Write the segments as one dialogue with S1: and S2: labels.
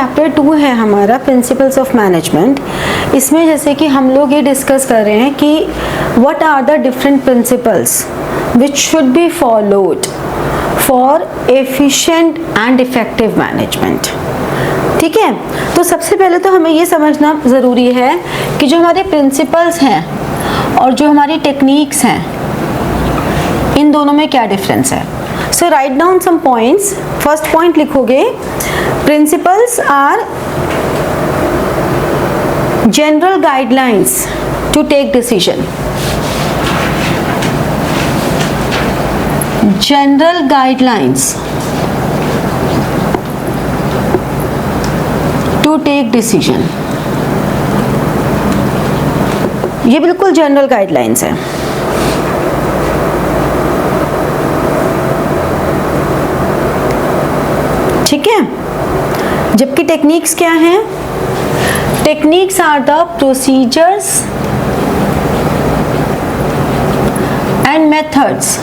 S1: Chapter 2 है हमारा principles of management. इसमें जैसे कि हम लोग ये डिस्कस कर रहे हैं कि what are the different principles which should be followed for efficient and effective management. ठीक है, तो सबसे पहले तो हमें ये समझना ज़रूरी है कि जो हमारे प्रिंसिपल्स हैं और जो हमारी टेक्निक्स हैं, इन दोनों में क्या डिफरेंस है। So write down some points. First point लिखोगे, principles are general guidelines to take decision. General guidelines to take decision, ये बिल्कुल जनरल गाइडलाइंस है। ठीक है, जबकि टेक्निक्स क्या हैं? Techniques are the procedures and methods.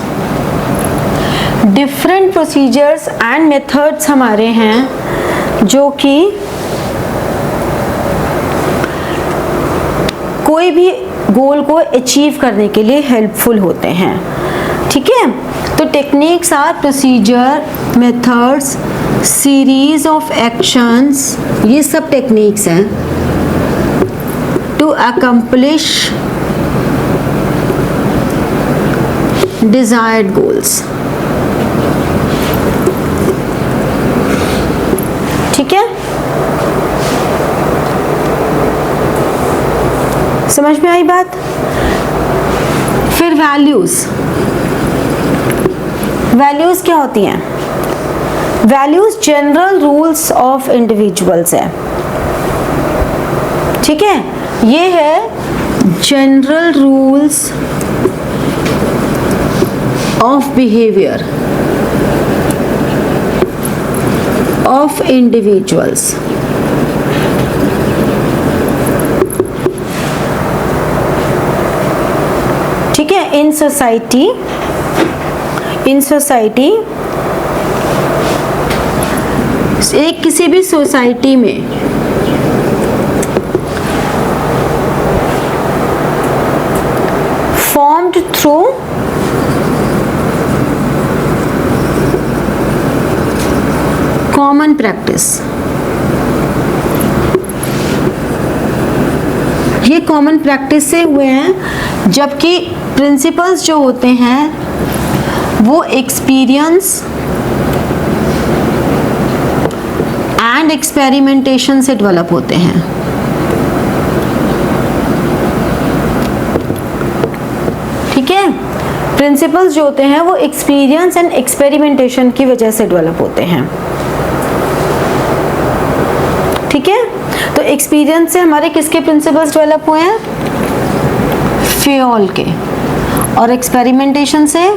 S1: Different procedures and methods हमारे हैं जो कि कोई भी गोल को अचीव करने के लिए हेल्पफुल होते हैं। ठीक है, तो techniques are procedure, methods, series of actions, ये सब टेक्निक्स हैं टू अकम्प्लिश डिजायर्ड गोल्स। ठीक है, समझ में आई बात। फिर वैल्यूज। वैल्यूज क्या होती हैं? Values general rules of individuals है। ठीक है, ये है general rules of behaviour of individuals. ठीक है, इन सोसाइटी एक किसी भी सोसाइटी में फॉर्म्ड थ्रू कॉमन प्रैक्टिस। ये कॉमन प्रैक्टिस से हुए हैं, जबकि प्रिंसिपल्स जो होते हैं वो एक्सपीरियंस एंड एक्सपेरिमेंटेशन से डेवलप होते हैं। ठीक है, प्रिंसिपल्स जो होते हैं वो एक्सपीरियंस एंड एक्सपेरिमेंटेशन की वजह से डेवलप होते हैं। ठीक है, तो एक्सपीरियंस से हमारे किसके प्रिंसिपल्स डेवलप हुए हैं? फ्योल के। और एक्सपेरिमेंटेशन से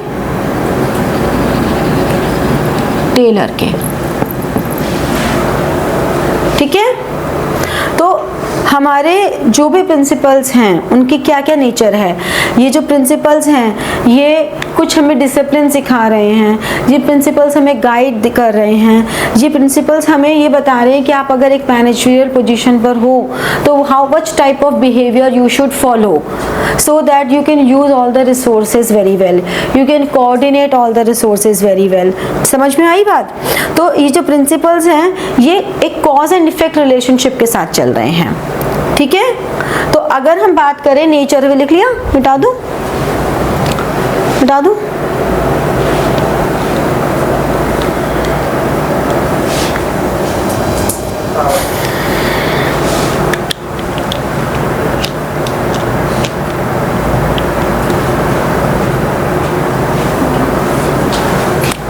S1: टेलर के। ठीक है, तो हमारे जो भी प्रिंसिपल्स हैं उनकी क्या क्या नेचर है। ये जो प्रिंसिपल्स हैं ये कुछ हमें डिसिप्लिन सिखा रहे हैं, ये प्रिंसिपल्स हमें गाइड कर रहे हैं, ये प्रिंसिपल्स हमें ये बता रहे हैं कि आप अगर एक मैनेजरियल पोजीशन पर हो तो how much type of behaviour you should follow so that you can use all the resources very well, you can coordinate all the resources very well। समझ में आई बात। तो ये जो प्रिंसिपल्स हैं ये एक कॉज एंड इफेक्ट रिलेशनशिप के साथ चल रहे हैं। ठीक है, तो अगर हम बात करें नेचर में, लिख लिया? मिटा दूं? मिटा दूं?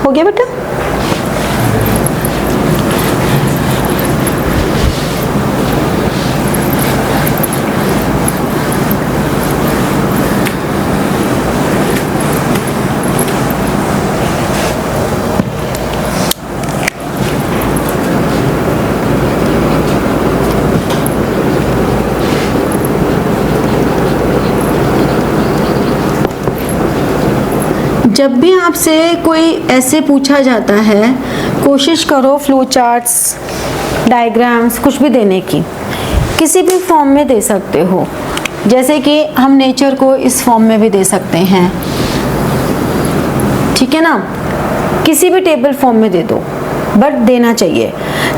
S1: हो गया बेटा? जब भी आपसे कोई ऐसे पूछा जाता है, कोशिश करो फ्लो चार्ट्स डायग्राम्स, कुछ भी देने की, किसी भी फॉर्म में दे सकते हो। जैसे कि हम नेचर को इस फॉर्म में भी दे सकते हैं, ठीक है ना, किसी भी टेबल फॉर्म में दे दो, बट देना चाहिए।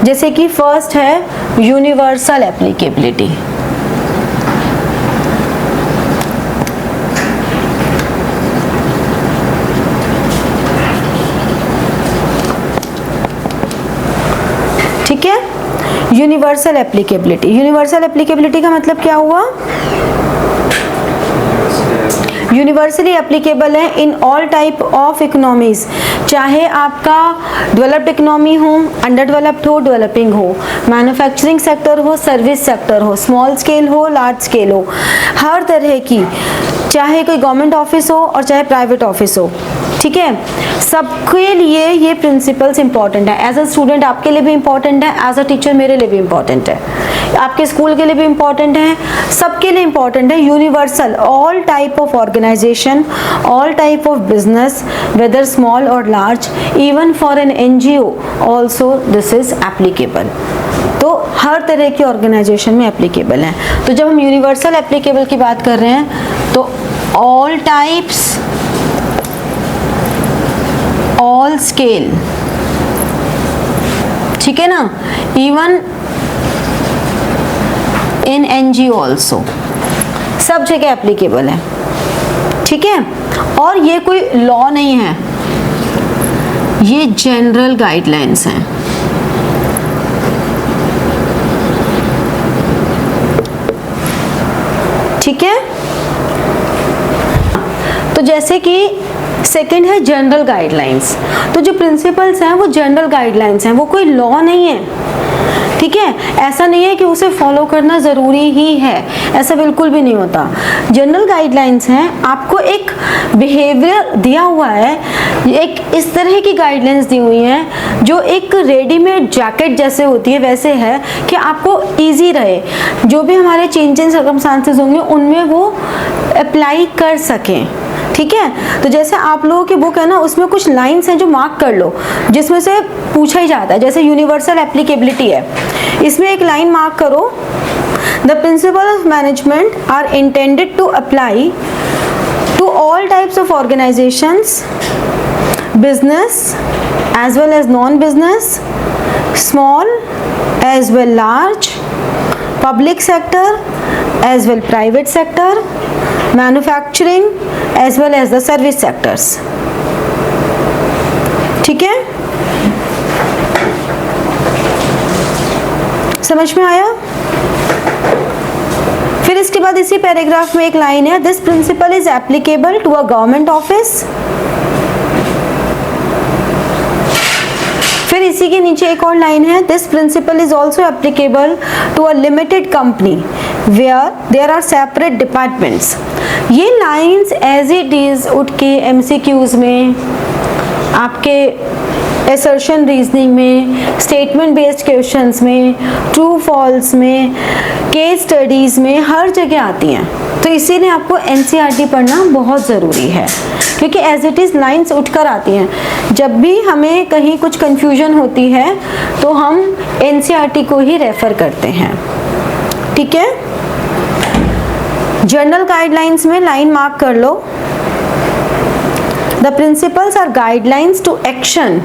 S1: जैसे कि फर्स्ट है यूनिवर्सल एप्लीकेबिलिटी। ठीक है, यूनिवर्सल एप्लीकेबिलिटी। यूनिवर्सल एप्लीकेबिलिटी का मतलब क्या हुआ? यूनिवर्सली एप्लीकेबल है in all type of economies, चाहे आपका डेवलप्ड इकोनॉमी हो, अंडर डेवलप्ड हो, डेवलपिंग हो, मैन्युफैक्चरिंग सेक्टर हो, सर्विस सेक्टर हो, स्मॉल स्केल हो, लार्ज स्केल हो, हर तरह की, चाहे कोई गवर्नमेंट ऑफिस हो और चाहे प्राइवेट ऑफिस हो, ठीक है, सबके लिए ये प्रिंसिपल्स इंपॉर्टेंट है। एज अ स्टूडेंट आपके लिए भी इंपॉर्टेंट है, एज अ टीचर मेरे लिए भी इंपॉर्टेंट है, आपके स्कूल के लिए भी इंपॉर्टेंट है, सबके लिए इंपॉर्टेंट है। Universal, all type of organisation, all type of business, whether small और large, even for an NGO also this is applicable. तो हर तरह की ऑर्गेनाइजेशन में एप्लीकेबल है। तो जब हम यूनिवर्सल एप्लीकेबल की बात कर रहे हैं तो ऑल टाइप्स, ऑल स्केल, ठीक है ना, इवन इन एनजीओ ऑल्सो, सब जगह एप्लीकेबल है, ठीक है। और ये कोई लॉ नहीं है, ये जनरल गाइडलाइंस हैं। ठीक है, तो जैसे कि सेकंड है जनरल गाइडलाइंस। तो जो प्रिंसिपल्स हैं वो जनरल गाइडलाइंस हैं, वो कोई लॉ नहीं है, ठीक है। ऐसा नहीं है कि उसे फॉलो करना ज़रूरी ही है, ऐसा बिल्कुल भी नहीं होता। जनरल गाइडलाइंस हैं, आपको एक बिहेवियर दिया हुआ है, एक इस तरह की गाइडलाइंस दी हुई हैं जो एक रेडीमेड जैकेट जैसे होती है वैसे है कि आपको इजी रहे, जो भी हमारे चेंजिंग सर्कमस्टांसेस होंगे उनमें वो अप्लाई कर सकें, ठीक है। तो जैसे आप लोगों की बुक है ना, उसमें कुछ लाइंस हैं जो मार्क कर लो, जिसमें से पूछा ही जाता है। जैसे यूनिवर्सल एप्लीकेबिलिटी है, इसमें एक लाइन मार्क करो, the principle of management are intended to apply to all types of organisations, business as well as non business, small as well large, public sector as well private sector, manufacturing as well as the service sectors, ठीक है। समझ में आया? फिर इसके बाद इसी paragraph में एक लाइन है, this principle is applicable to a government office. फिर इसी के नीचे एक और लाइन है, this principle is also applicable to a limited company where there are separate departments. ये लाइंस एज इट इज उठ के एमसीक्यूज में, आपके असर्शन रीजनिंग में, स्टेटमेंट बेस्ड क्वेश्चंस में, ट्रू फॉल्स में, केस स्टडीज में, हर जगह आती हैं। तो इसीलिए आपको एनसीईआरटी पढ़ना बहुत ज़रूरी है, क्योंकि एज इट इज़ लाइंस उठकर आती हैं। जब भी हमें कहीं कुछ कंफ्यूजन होती है तो हम एनसीईआरटी को ही रेफर करते हैं, ठीक है। जनरल गाइडलाइंस में लाइन मार्क कर लो, the principles are guidelines to action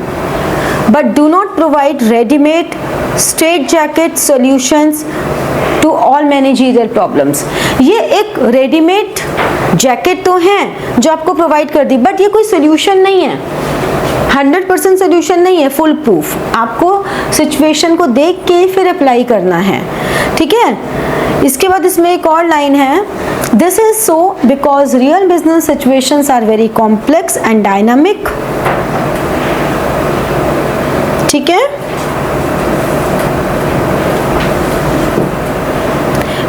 S1: but do not provide ready-made straitjacket solutions to all managerial problems। ये एक रेडीमेड जैकेट तो है जो आपको प्रोवाइड कर दी, बट ये कोई सोल्यूशन नहीं है, 100% सोल्यूशन नहीं है, फुल प्रूफ। आपको सिचुएशन को देख के फिर अप्लाई करना है, ठीक है। इसके बाद इसमें एक और लाइन है, this is so because real business situations are very complex and dynamic, ठीक है।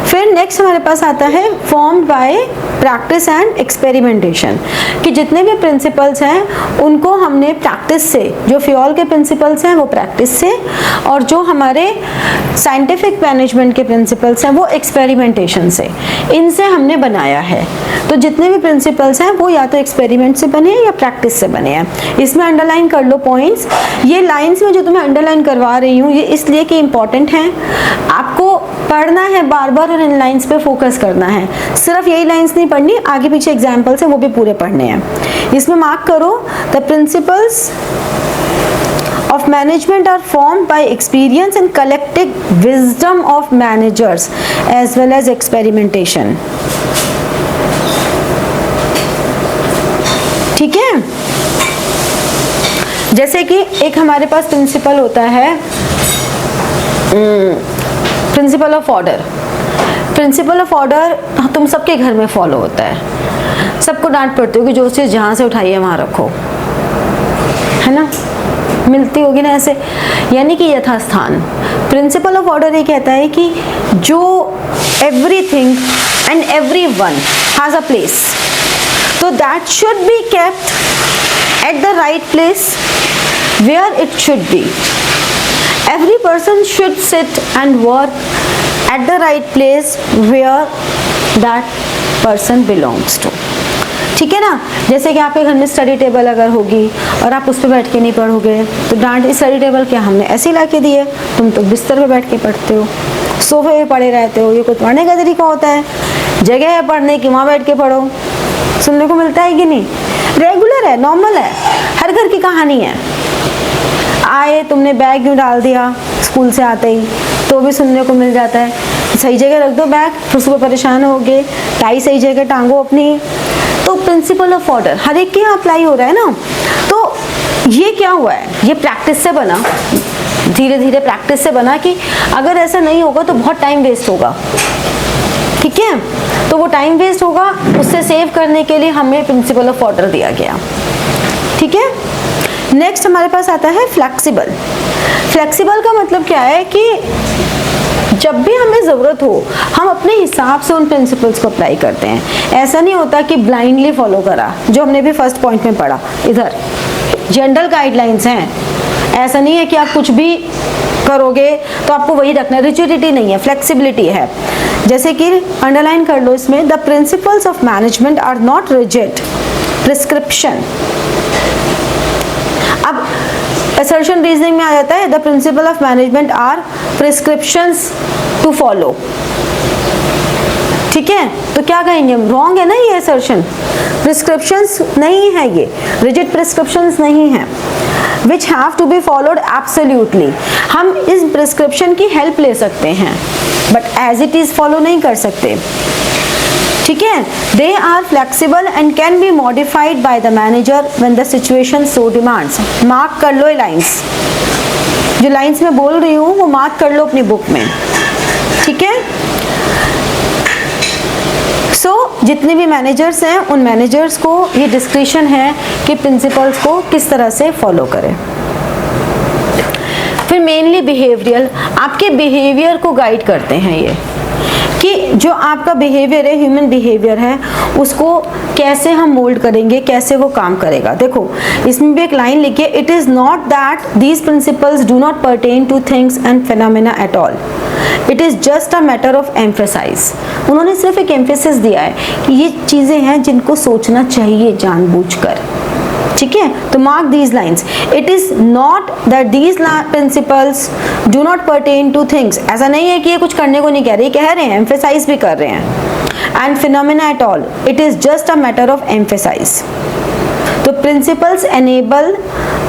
S1: फिर नेक्स्ट हमारे पास आता है formed by practice and experimentation, कि जितने भी प्रिंसिपल्स हैं उनको हमने प्रैक्टिस से, जो फ्योल के प्रिंसिपल्स हैं वो प्रैक्टिस से, और जो हमारे साइंटिफिक मैनेजमेंट के प्रिंसिपल्स हैं वो एक्सपेरिमेंटेशन से, इनसे हमने बनाया है। तो जितने भी प्रिंसिपल्स हैं वो या तो एक्सपेरिमेंट से बने हैं या प्रैक्टिस से बने हैं। इसमें अंडरलाइन कर लो पॉइंट्स। ये लाइंस में जो तुम्हें अंडरलाइन करवा रही हूँ ये इसलिए कि इंपॉर्टेंट हैं, आपको पढ़ना है बार बार और इन लाइंस पे फोकस करना है। सिर्फ यही लाइंस नहीं पढ़नी, आगे पीछे एग्जाम्पल्स हैं वो भी पूरे पढ़ने हैं। इसमें मार्क करो, the principles of management are formed by experience and collective wisdom of managers as well as experimentation. ठीक है, जैसे कि एक हमारे पास प्रिंसिपल होता है principle of order. Principle of order तुम सबके घर में फॉलो होता है, सबको डांट पड़ती होगी जो चीज़ जहाँ से उठाई है वहाँ रखो, है ना, मिलती होगी ना ऐसे, यानी कि यथास्थान। प्रिंसिपल ऑफ ऑर्डर ये कहता है कि जो everything and everyone has a place, तो that should be kept at the right place where it should be. Every person should sit and work at the right place where that person belongs to. ठीक है ना, जैसे कि आपके घर में study table अगर होगी और आप उस पर बैठ के नहीं पढ़ोगे तो डांट, स्टडी टेबल क्या हमने ऐसे ला के दिए, तुम तो बिस्तर पे बैठ के पढ़ते हो, सोफे पे पढ़े रहते हो, ये कोई पढ़ने का तरीका होता है? जगह है पढ़ने की, वहाँ बैठ के पढ़ो, सुनने को मिलता है कि नहीं? रेगुलर है, नॉर्मल है, हर घर की कहानी है। आए तुमने बैग यूँ डाल दिया स्कूल से आते ही, तो भी सुनने को मिल जाता है। सही जगह रख दो बैग, फिर सुबह परेशान होगे, टाई सही जगह टांगो अपनी। तो प्रिंसिपल ऑफ ऑर्डर हर एक के यहाँ अप्लाई हो रहा है ना। तो ये क्या हुआ है, ये प्रैक्टिस से बना, धीरे धीरे प्रैक्टिस से बना, कि अगर ऐसा नहीं होगा तो बहुत टाइम वेस्ट होगा। ठीक है, तो वो टाइम वेस्ट होगा, उससे सेव करने के लिए हमें प्रिंसिपल ऑफ ऑर्डर दिया गया। ठीक है, नेक्स्ट हमारे पास आता है फ्लेक्सिबल। फ्लेक्सिबल का मतलब क्या है कि जब भी हमें ज़रूरत हो हम अपने हिसाब से उन प्रिंसिपल्स को अप्लाई करते हैं। ऐसा नहीं होता कि ब्लाइंडली फॉलो करा, जो हमने भी फर्स्ट पॉइंट में पढ़ा, इधर जनरल गाइडलाइंस हैं। ऐसा नहीं है कि आप कुछ भी करोगे तो आपको वही रखना है, रिजिडिटी नहीं है, फ्लेक्सिबिलिटी है। जैसे कि अंडरलाइन कर लो इसमें, the principles of management are not rigid prescription. अब असर्शन रीजनिंग में आ जाता है, the principle of management are prescriptions to follow. ठीक है, तो क्या कहेंगे हम, रॉन्ग है ना ये असर्शन, प्रिस्क्रिप्शंस नहीं है, ये रिजिड प्रिस्क्रिप्शंस नहीं है, which have to be followed absolutely. हम इस प्रिस्क्रिप्शन की हेल्प ले सकते हैं but as it is follow नहीं कर सकते। ठीक है, they are flexible and can be modified by the manager when the situation so demands. Mark कर लो ये लाइंस, जो लाइंस में बोल रही हूँ वो मार्क कर लो अपनी बुक में। ठीक है, जितने भी मैनेजर्स हैं उन मैनेजर्स को ये डिस्क्रिप्शन है कि प्रिंसिपल्स को किस तरह से फॉलो करें। फिर मेनली बिहेवियरल, आपके बिहेवियर को गाइड करते हैं ये, कि जो आपका बिहेवियर है, ह्यूमन बिहेवियर है, उसको कैसे हम मोल्ड करेंगे, कैसे वो काम करेगा। देखो इसमें भी एक लाइन लिखी है, it is not that these principles do not pertain to things and phenomena at all, it is just a matter of emphasise. उन्होंने सिर्फ एक एम्फेसिस दिया है कि ये चीज़ें हैं जिनको सोचना चाहिए जानबूझकर। ठीक है, तो mark these lines, it is not that these principles do not pertain to things. ऐसा नहीं है कि ये कुछ करने को नहीं कह रहे, कह रहे हैं, एम्फेसाइज भी कर रहे हैं। And phenomena at all, it is just a matter of emphasise. तो principles enable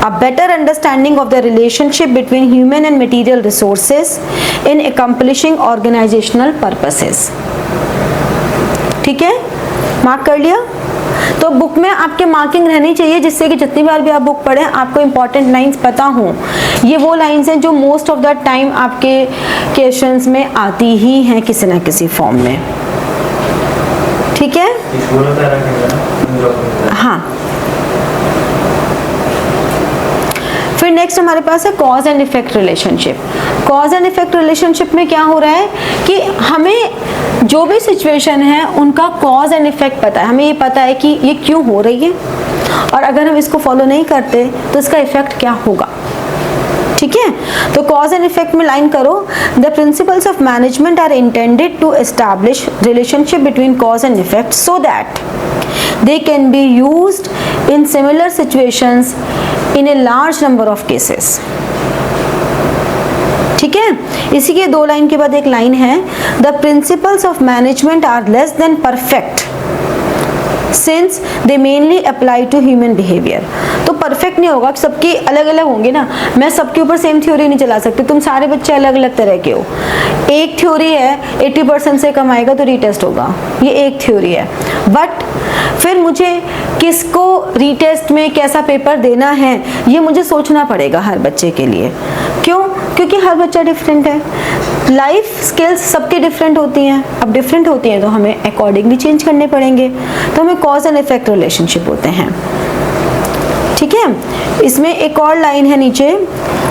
S1: a better understanding of the relationship between human and material resources in accomplishing organizational purposes. ठीक है, मार्क कर लिया। तो बुक में आपके मार्किंग रहनी चाहिए, जिससे कि जितनी बार भी आप बुक पढ़ें आपको इंपॉर्टेंट लाइंस पता हों। ये वो लाइंस हैं जो मोस्ट ऑफ द टाइम आपके क्वेश्चंस में आती ही हैं किसी ना किसी फॉर्म में। ठीक है, हाँ। फिर नेक्स्ट हमारे पास है cause and effect relationship. Cause and effect relationship में क्या हो रहा है कि हमें जो भी सिचुएशन है उनका कॉज एंड इफेक्ट पता है, हमें ये पता है कि ये क्यों हो रही है और अगर हम इसको फॉलो नहीं करते तो इसका इफेक्ट क्या होगा। ठीक है, तो कॉज एंड इफेक्ट में लाइन करो, the principles of management are intended to establish relationship between cause and effect so that they can be used in similar situations in a large number of cases. ठीक है, इसी के 2 line के बाद एक line है, the principles of management are less than perfect since they mainly apply to human behaviour. तो perfect नहीं होगा, सबके अलग अलग होंगे ना, मैं सबके ऊपर सेम थ्योरी नहीं चला सकती, तुम सारे बच्चे अलग अलग तरह के हो। एक थ्योरी है 80% से कम आएगा तो रीटेस्ट होगा, ये एक थ्योरी है, बट फिर मुझे किसको रीटेस्ट में कैसा पेपर देना है ये मुझे सोचना पड़ेगा हर बच्चे के लिए। क्यों? क्योंकि हर बच्चा डिफरेंट है, लाइफ स्किल्स सबके डिफरेंट होती हैं। अब डिफरेंट होती हैं तो हमें अकॉर्डिंगली चेंज करने पड़ेंगे, तो हमें कॉज एंड इफेक्ट रिलेशनशिप होते हैं। ठीक है, इसमें एक और लाइन है नीचे,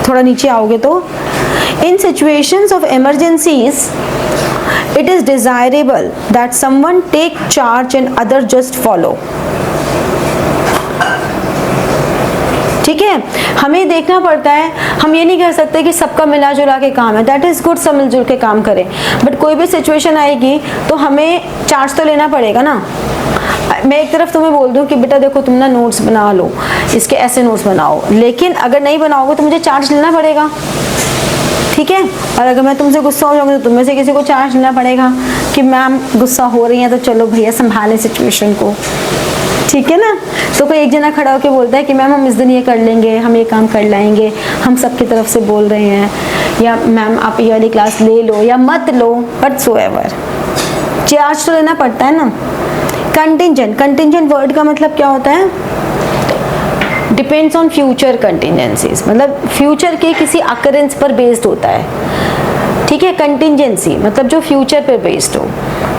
S1: थोड़ा नीचे आओगे तो, in situations of emergencies it is desirable that someone take charge and other just follow। ठीक है, हमें देखना पड़ता है, हम ये नहीं कह सकते कि सबका मिला जुला के काम है, दैट इज गुड, सब मिलजुल के काम करें, बट कोई भी सिचुएशन आएगी तो हमें चार्ज तो लेना पड़ेगा ना। मैं एक तरफ तुम्हें बोल दूं कि बेटा देखो तुम ना नोट्स बना लो, इसके ऐसे नोट्स बनाओ, लेकिन अगर नहीं बनाओगे तो मुझे चार्ज लेना पड़ेगा। ठीक है, और अगर मैं तुमसे गुस्सा हो जाऊंगी तो तुम में से किसी को चार्ज लेना पड़ेगा कि मैम गुस्सा हो रही है तो चलो भैया संभालें सिचुएशन को। ठीक है ना, तो कोई एक जना खड़ा होकर बोलता है कि मैम हम इस दिन ये कर लेंगे, हम ये काम कर लाएंगे, हम सबकी तरफ से बोल रहे हैं, या मैम आप ये वाली क्लास ले लो या मत लो, व्हाटसोएवर चार्ज तो लेना पड़ता है ना। कंटिंजेंट, कंटिंजेंट वर्ड का मतलब क्या होता है? डिपेंड्स ऑन फ्यूचर कंटिजेंसीज, मतलब फ्यूचर के किसी अकरेंस पर बेस्ड होता है। ठीक है, कंटिजेंसी मतलब जो फ्यूचर पर बेस्ड हो,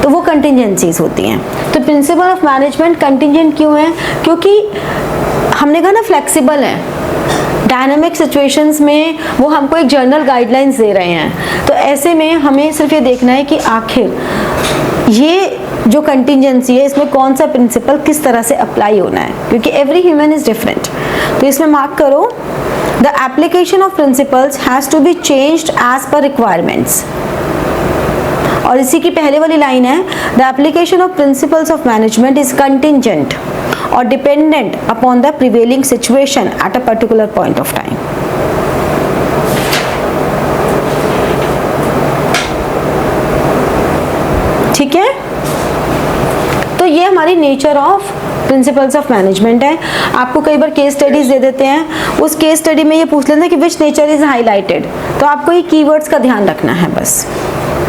S1: तो वो कंटिजेंसीज होती हैं। तो प्रिंसिपल ऑफ मैनेजमेंट कंटिजेंट क्यों है? क्योंकि हमने कहा ना फ्लेक्सिबल है, डायनामिक सिचुएशंस में वो हमको एक जनरल गाइडलाइंस दे रहे हैं। तो ऐसे में हमें सिर्फ ये देखना है कि आखिर ये जो कंटिजेंसी है इसमें कौन सा प्रिंसिपल किस तरह से अप्लाई होना है, क्योंकि एवरी ह्यूमन इज डिफरेंट। तो इसमें मार्क करो, the application of principles has to be changed as per requirements. और इसी की पहले वाली लाइन है, the application of principles of management is contingent और dependent upon the prevailing situation at a particular point of time. ठीक है, तो ये हमारी nature of principles of management है। आपको कई बार केस स्टडीज दे देते हैं, उस केस स्टडी में ये पूछ लेते हैं कि विच नेचर इज हाईलाइटेड, तो आपको ये कीवर्ड्स का ध्यान रखना है बस।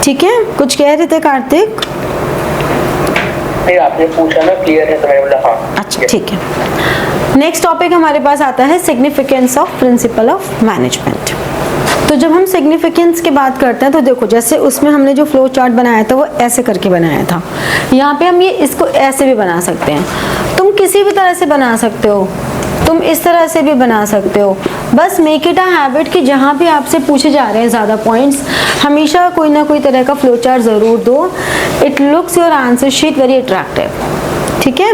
S1: ठीक है, कुछ कह रहे थे कार्तिक?
S2: नहीं, आपने पूछा ना, क्लियर है तो मैंने बोला हाँ।
S1: अच्छा ठीक है, नेक्स्ट टॉपिक हमारे पास आता है significance of principal of management. तो जब हम सिग्निफिकेंस की बात करते हैं तो देखो, जैसे उसमें हमने जो फ्लो चार्ट बनाया था वो ऐसे करके बनाया था, यहाँ पे हम ये इसको ऐसे भी बना सकते हैं, तुम किसी भी तरह से बना सकते हो, तुम इस तरह से भी बना सकते हो। बस मेक इट अ हैबिट कि जहाँ भी आपसे पूछे जा रहे हैं ज़्यादा पॉइंट्स, हमेशा कोई ना कोई तरह का फ्लो चार्ट ज़रूर दो। It looks your answer sheet very attractive. ठीक है,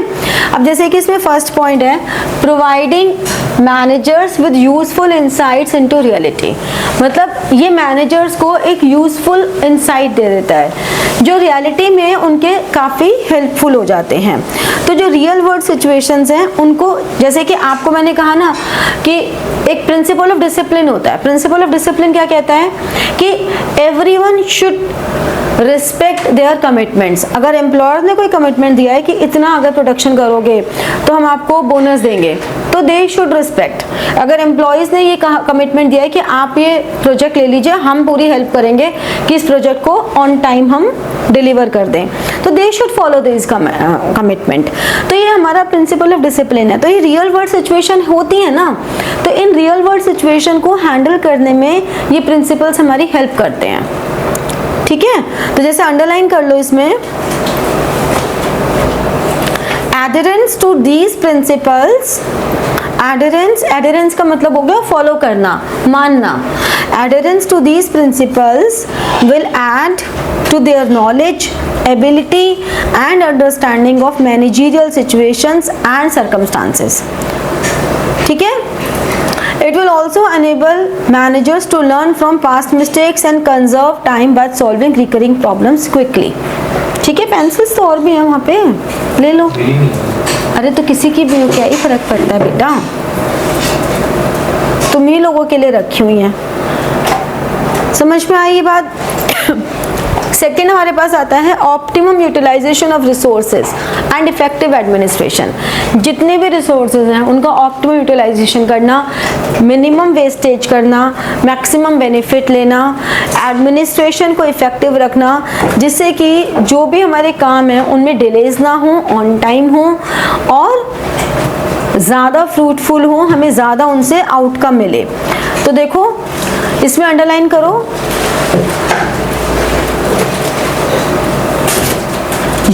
S1: अब जैसे कि इसमें फर्स्ट पॉइंट है, providing managers with useful insights into reality. मतलब ये मैनेजर्स को एक यूजफुल इंसाइट दे देता है जो रियलिटी में उनके काफ़ी हेल्पफुल हो जाते हैं। तो जो रियल वर्ल्ड सिचुएशंस हैं उनको, जैसे कि आपको मैंने कहा ना कि एक प्रिंसिपल ऑफ डिसिप्लिन होता है। प्रिंसिपल ऑफ डिसिप्लिन क्या कहता है कि everyone should respect there commitments. अगर एम्प्लॉयर ने कोई कमिटमेंट दिया है कि इतना अगर प्रोडक्शन करोगे तो हम आपको बोनस देंगे, तो दे शुड रिस्पेक्ट। अगर एम्प्लॉयज ने ये कमिटमेंट दिया है कि आप ये प्रोजेक्ट ले लीजिए, हम पूरी हेल्प करेंगे कि इस प्रोजेक्ट को ऑन टाइम हम डिलीवर कर दें, तो they should follow this commitment. तो ये हमारा प्रिंसिपल ऑफ डिसिप्लिन है। तो ये रियल वर्ल्ड सिचुएशन होती है ना, तो इन रियल वर्ल्ड सिचुएशन को हैंडल करने में ये प्रिंसिपल्स हमारी हेल्प करते हैं। ठीक है, तो जैसे अंडरलाइन कर लो इसमें, adherence to these principles adherence का मतलब हो गया फॉलो करना, मानना। Adherence to these principles will add to their knowledge, ability and understanding of managerial situations and circumstances. ठीक है? It will also enable managers to learn from past mistakes and conserve time by solving recurring problems quickly. ठीक है, pencils तो और भी हैं वहाँ पे, ले लो। अरे तो किसी की भी हो, क्या ही फर्क पड़ता है बेटा, तुम ही लोगों के लिए रखी हुई हैं। समझ में आई ये बात? सेकेंड हमारे पास आता है optimum utilisation of resources and effective administration. जितने भी रिसोर्सेज हैं उनका ऑप्टिमम यूटिलाइजेशन करना, मिनिमम वेस्टेज करना, मैक्सिमम बेनिफिट लेना, एडमिनिस्ट्रेशन को इफेक्टिव रखना, जिससे कि जो भी हमारे काम हैं उनमें डिलेज ना हो, ऑन टाइम हो और ज़्यादा फ्रूटफुल हो, हमें ज़्यादा उनसे आउटकम मिले। तो देखो इसमें अंडरलाइन करो,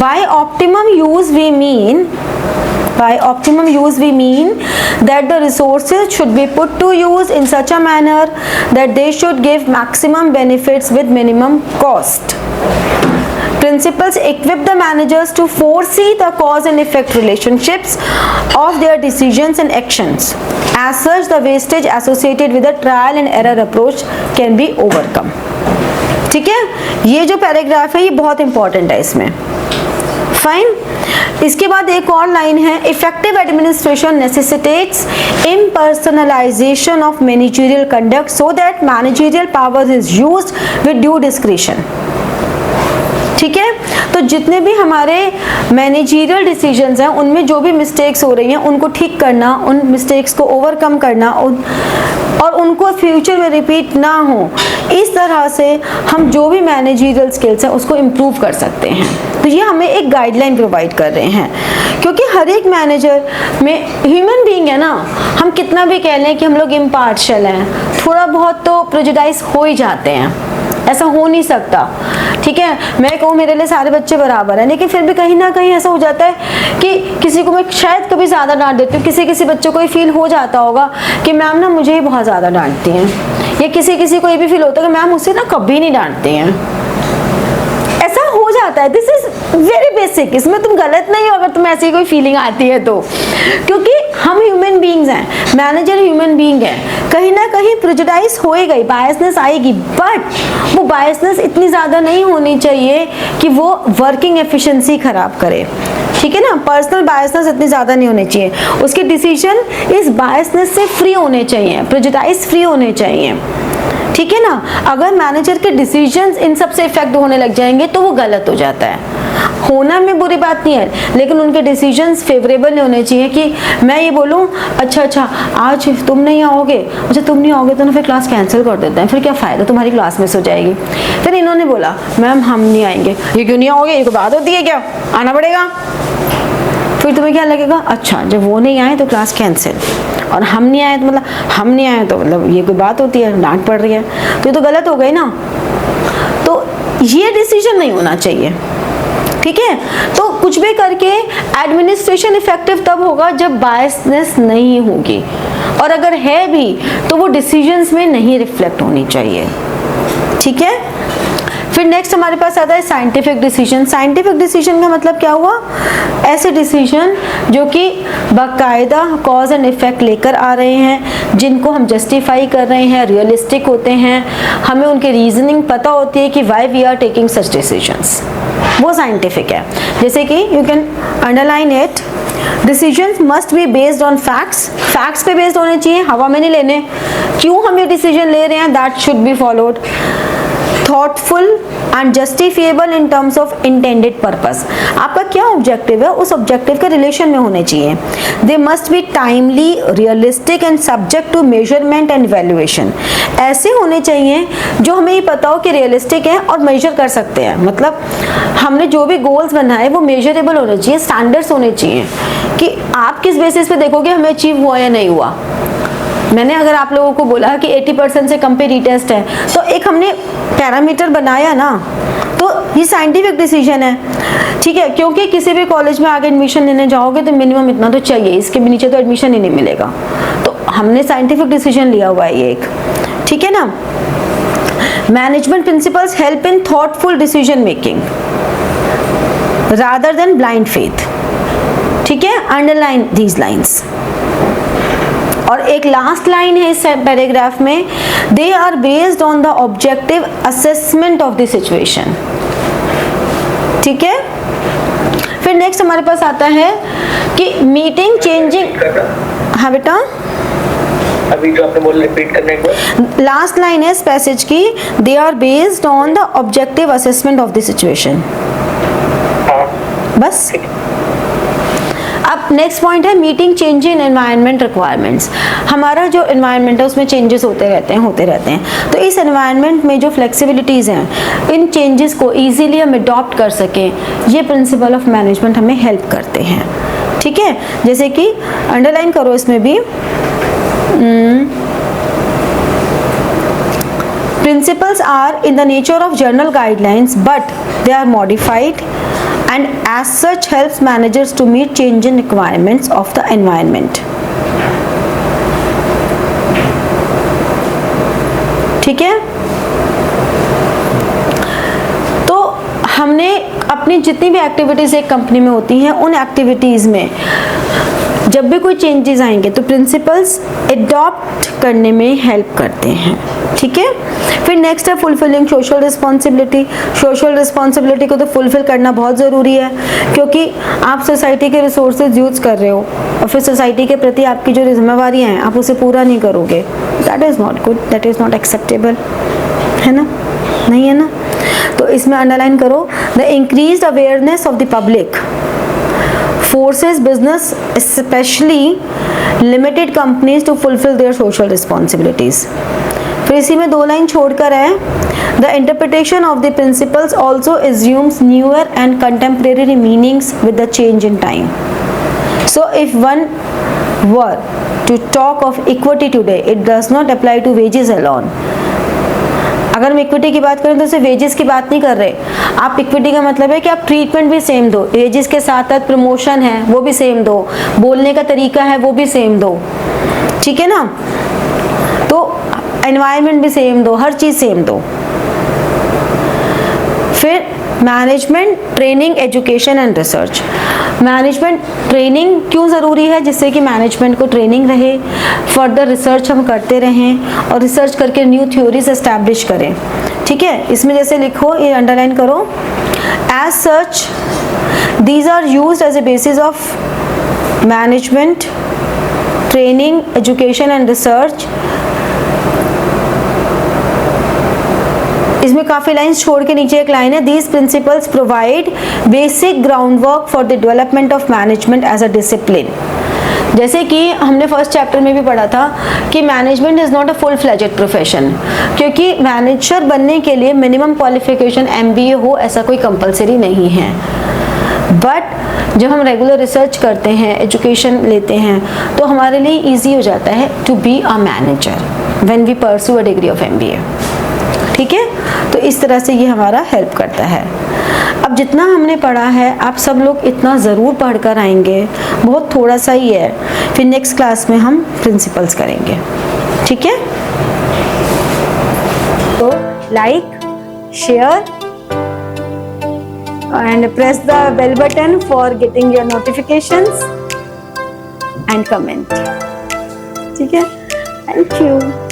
S1: by optimum use we mean that the resources should be put to use in such a manner that they should give maximum benefits with minimum cost. Principles equip the managers to foresee the cause and effect relationships of their decisions and actions. As such, the wastage associated with the trial and error approach can be overcome. ठीक है, ये जो paragraph है ये बहुत important है इसमें। Fine, इसके बाद एक और लाइन है, effective administration necessitates impersonalisation of managerial conduct so that managerial power is used with due discretion. ठीक है, तो जितने भी हमारे मैनेजरियल डिसीजंस हैं उनमें जो भी मिस्टेक्स हो रही हैं उनको ठीक करना, उन मिस्टेक्स को ओवरकम करना और उनको फ्यूचर में रिपीट ना हो, इस तरह से हम जो भी मैनेजरियल स्किल्स हैं उसको इम्प्रूव कर सकते हैं। तो ये हमें एक गाइडलाइन प्रोवाइड कर रहे हैं, क्योंकि हर एक मैनेजर में ह्यूमन बीइंग है ना, हम कितना भी कह लें कि हम लोग इम्पार्शियल हैं, थोड़ा बहुत तो प्रेजुडाइज हो ही जाते हैं, ऐसा हो नहीं सकता। ठीक है, मैं कहूँ मेरे लिए सारे बच्चे बराबर हैं, लेकिन फिर भी कहीं ना कहीं ऐसा हो जाता है कि किसी को मैं शायद कभी ज़्यादा डांट देती हूँ, किसी बच्चों को ये फील हो जाता होगा कि मैम ना मुझे ही बहुत ज़्यादा डांटती हैं, या किसी को ये भी फील होता है कि मैम मुझसे ना कभी नहीं डांटती हैं। ऐसा हो जाता है, दिस इज वेरी बेसिक, इसमें तुम गलत नहीं हो अगर तुम्हें ऐसी कोई फीलिंग आती है तो, क्योंकि हम ह्यूमन बीइंग्स हैं, मैनेजर ह्यूमन बीइंग है, कहीं ना कहीं प्रेजुडाइज होएगा, बायसनेस आएगी, बट वो बायसनेस इतनी ज़्यादा नहीं होनी चाहिए कि वो वर्किंग एफिशिएंसी खराब करे। ठीक है ना, पर्सनल बायसनेस इतनी ज़्यादा नहीं होनी चाहिए, उसके डिसीजन इस बायसनेस से फ्री होने चाहिए, प्रेजुडाइज फ्री होने चाहिए। ठीक है ना, अगर मैनेजर के डिसीजंस इन सब से इफेक्ट होने लग जाएंगे तो वो गलत हो जाता है। होना में बुरी बात नहीं है, लेकिन उनके डिसीजंस फेवरेबल नहीं होने चाहिए कि मैं ये बोलूँ अच्छा आज तुम नहीं आओगे, अच्छा तुम नहीं आओगे तो ना फिर क्लास कैंसिल कर देते हैं, फिर क्या फ़ायदा, तुम्हारी क्लास मिस हो जाएगी। फिर इन्होंने बोला मैम हम नहीं आएंगे, ये क्यों नहीं आओगे, ये कोई बात होती है क्या, आना पड़ेगा। फिर तुम्हें क्या लगेगा, अच्छा जब वो नहीं आए तो क्लास कैंसिल, और हम नहीं आए तो मतलब हम नहीं आए तो मतलब ये कोई बात होती है, डांट पड़ रही है, तो ये तो गलत हो गई ना। तो ये डिसीजन नहीं होना चाहिए। ठीक है, तो कुछ भी करके एडमिनिस्ट्रेशन इफेक्टिव तब होगा जब बायसनेस नहीं होगी, और अगर है भी तो वो डिसीजंस में नहीं रिफ्लेक्ट होनी चाहिए। ठीक है, फिर नेक्स्ट हमारे पास आता है साइंटिफिक डिसीजन। साइंटिफिक डिसीजन का मतलब क्या हुआ, ऐसे डिसीजन जो कि बाकायदा कॉज एंड इफेक्ट लेकर आ रहे हैं, जिनको हम जस्टिफाई कर रहे हैं, रियलिस्टिक होते हैं, हमें उनके रीजनिंग पता होती है कि why we are taking such decisions, वो साइंटिफिक है। जैसे कि you can underline it, decisions must be based on facts, facts पे बेस्ड होने चाहिए, हवा में नहीं लेने, क्यों हम ये डिसीजन ले रहे हैं that should be followed, thoughtful and justifiable in terms of intended purpose, आपका क्या ऑब्जेक्टिव है उस ऑब्जेक्टिव के रिलेशन में होने चाहिए। They must be timely, realistic and subject to measurement and evaluation, ऐसे होने चाहिए जो हमें ये पता हो कि रियलिस्टिक है और मेजर कर सकते हैं, मतलब हमने जो भी गोल्स बनाए वो मेजरेबल होने चाहिए, स्टैंडर्ड्स होने चाहिए कि आप किस बेसिस पे देखोगे हमें अचीव हुआ या नहीं हुआ। मैंने अगर आप लोगों को बोला कि 80% से कम पे रीटेस्ट है, तो एक हमने पैरामीटर बनाया ना, तो ये साइंटिफिक डिसीजन है, ठीक है। क्योंकि किसी भी कॉलेज में आगे एडमिशन लेने जाओगे तो मिनिमम इतना तो चाहिए, इसके भी नीचे तो एडमिशन ही नहीं मिलेगा। तो हमने साइंटिफिक डिसीजन लिया हुआ है ये एक, ठीक है ना। Management principles help in thoughtful decision making rather than blind faith, ठीक है। Underline these lines. और एक लास्ट लाइन है इस पैराग्राफ में, they are based on the objective assessment of the situation, ठीक है। फिर नेक्स्ट हमारे पास आता है कि मीटिंग चेंजिंग, हाँ बेटा
S2: अभी जो आपने बोला रिपीट करने को,
S1: लास्ट लाइन है इस पैसेज की, they are based on the objective assessment of the situation, बस। अब नेक्स्ट पॉइंट है meeting change in environment requirements. हमारा जो एनवायरनमेंट है उसमें चेंजेस होते रहते हैं। तो इस एनवायरनमेंट में जो फ्लेक्सिबिलिटीज़ हैं, इन चेंजेस को इजीली हम अडॉप्ट कर सकें, ये प्रिंसिपल ऑफ मैनेजमेंट हमें हेल्प करते हैं, ठीक है। जैसे कि अंडरलाइन करो इसमें भी, principles are in the nature of general guidelines but they are modified and as such helps managers to meet changing requirements of the environment, ठीक है। तो हमने अपनी जितनी भी एक्टिविटीज एक कंपनी में होती हैं, उन एक्टिविटीज में जब भी कोई चेंजेस आएंगे तो प्रिंसिपल्स अडॉप्ट करने में हेल्प करते हैं, ठीक है। फिर नेक्स्ट है fulfilling social responsibility. Social responsibility को तो फुलफिल करना बहुत ज़रूरी है, क्योंकि आप सोसाइटी के रिसोर्सेज यूज़ कर रहे हो और फिर सोसाइटी के प्रति आपकी जो जिम्मेवारियाँ हैं आप उसे पूरा नहीं करोगे, that is not good, that is not acceptable, है ना, नहीं है ना। तो इसमें अंडरलाइन करो, the increased awareness of the public forces business, especially limited companies, to fulfill their social responsibilities. फिर इसी में दो लाइन छोड़कर है, the interpretation of the principles also assumes newer and contemporary meanings with the change in time. So if one were to talk of equity today, it does not apply to wages alone. अगर हम equity की बात करें तो सिर्फ wages की बात नहीं कर रहे। आप इक्विटी का मतलब है कि आप ट्रीटमेंट भी सेम दो, वेजेस के साथ साथ प्रमोशन है वो भी सेम दो, बोलने का तरीका है वो भी सेम दो, ठीक है ना। तो एनवायरनमेंट भी सेम दो, हर चीज़ सेम दो। फिर management training education and research. Management training क्यों ज़रूरी है, जिससे कि मैनेजमेंट को ट्रेनिंग रहे, फर्दर रिसर्च हम करते रहें और रिसर्च करके न्यू थ्योरीज एस्टैब्लिश करें, ठीक है। इसमें जैसे लिखो, ये अंडरलाइन करो, as such these are used as a basis of management training education and research. इसमें काफ़ी लाइंस छोड़ के नीचे एक लाइन है, these principles provide basic groundwork for the development of management as a discipline. जैसे कि हमने फर्स्ट चैप्टर में भी पढ़ा था कि management is not a full fledged profession, क्योंकि मैनेजर बनने के लिए मिनिमम क्वालिफिकेशन MBA हो ऐसा कोई कंपलसरी नहीं है। बट जब हम रेगुलर रिसर्च करते हैं, एजुकेशन लेते हैं, तो हमारे लिए ईजी हो जाता है to be a manager when we pursue a degree of MBA, ठीक है। तो इस तरह से ये हमारा हेल्प करता है। अब जितना हमने पढ़ा है आप सब लोग इतना ज़रूर पढ़ कर आएंगे, बहुत थोड़ा सा ही है। फिर नेक्स्ट क्लास में हम प्रिंसिपल्स करेंगे, ठीक है। तो like, share and press the bell button for getting your notifications and comment, ठीक है। Thank you.